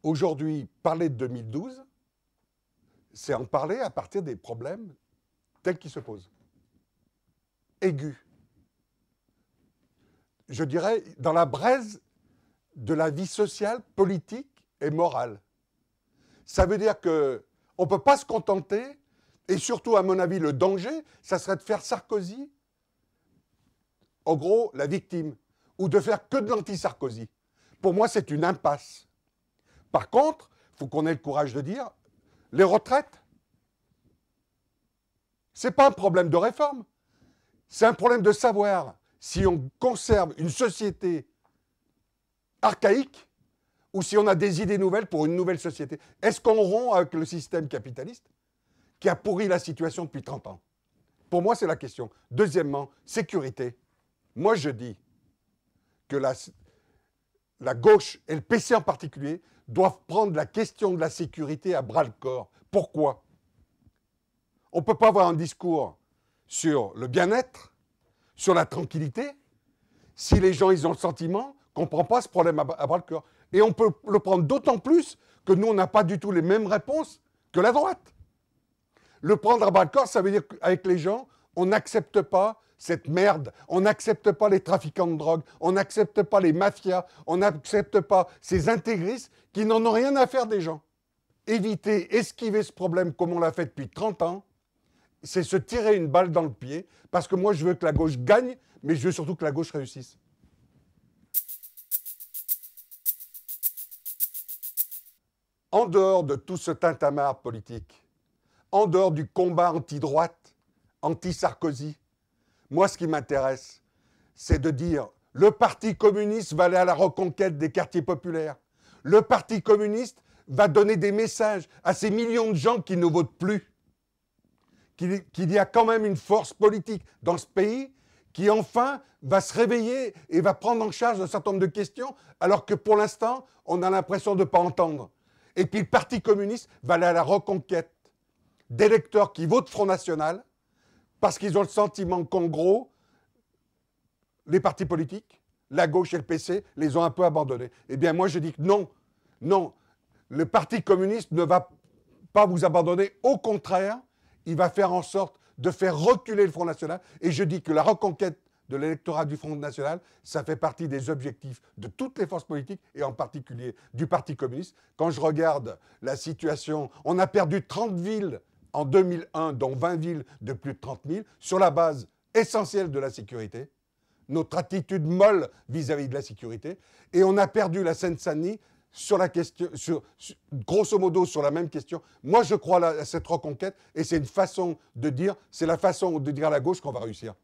Aujourd'hui, parler de 2012, c'est en parler à partir des problèmes tels qu'ils se posent. Aigus. Je dirais, dans la braise de la vie sociale, politique et morale. Ça veut dire qu'on ne peut pas se contenter, et surtout, à mon avis, le danger, ça serait de faire Sarkozy, en gros, la victime, ou de faire que de l'anti-Sarkozy. Pour moi, c'est une impasse. Par contre, il faut qu'on ait le courage de dire, les retraites, ce n'est pas un problème de réforme, c'est un problème de savoir si on conserve une société archaïque ou si on a des idées nouvelles pour une nouvelle société. Est-ce qu'on rompt avec le système capitaliste qui a pourri la situation depuis 30 ans? Pour moi, c'est la question. Deuxièmement, sécurité. Moi, je dis que la gauche et le PC en particulier doivent prendre la question de la sécurité à bras-le-corps. Pourquoi? On ne peut pas avoir un discours sur le bien-être, sur la tranquillité, si les gens ils ont le sentiment qu'on ne prend pas ce problème à bras-le-corps. Et on peut le prendre d'autant plus que nous, on n'a pas du tout les mêmes réponses que la droite. Le prendre à bras-le-corps, ça veut dire qu'avec les gens, on n'accepte pas cette merde, on n'accepte pas les trafiquants de drogue, on n'accepte pas les mafias, on n'accepte pas ces intégristes qui n'en ont rien à faire des gens. Éviter, esquiver ce problème comme on l'a fait depuis 30 ans, c'est se tirer une balle dans le pied, parce que moi je veux que la gauche gagne, mais je veux surtout que la gauche réussisse. En dehors de tout ce tintamarre politique, en dehors du combat anti-droite, anti-Sarkozy, moi ce qui m'intéresse, c'est de dire le Parti communiste va aller à la reconquête des quartiers populaires. Le Parti communiste va donner des messages à ces millions de gens qui ne votent plus. Qu'il y a quand même une force politique dans ce pays qui enfin va se réveiller et va prendre en charge un certain nombre de questions, alors que pour l'instant, on a l'impression de ne pas entendre. Et puis le Parti communiste va aller à la reconquête d'électeurs qui votent Front National, parce qu'ils ont le sentiment qu'en gros, les partis politiques, la gauche et le PC, les ont un peu abandonnés. Eh bien moi je dis que non, non, le Parti communiste ne va pas vous abandonner, au contraire, il va faire en sorte de faire reculer le Front National. Et je dis que la reconquête de l'électorat du Front National, ça fait partie des objectifs de toutes les forces politiques, et en particulier du Parti communiste. Quand je regarde la situation, on a perdu 30 villes en 2001, dont 20 villes de plus de 30 000, sur la base essentielle de la sécurité, notre attitude molle vis-à-vis de la sécurité, et on a perdu la Seine-Saint-Denis sur la question, grosso modo sur la même question. Moi, je crois à cette reconquête, et c'est une façon de dire, c'est la façon de dire à la gauche qu'on va réussir.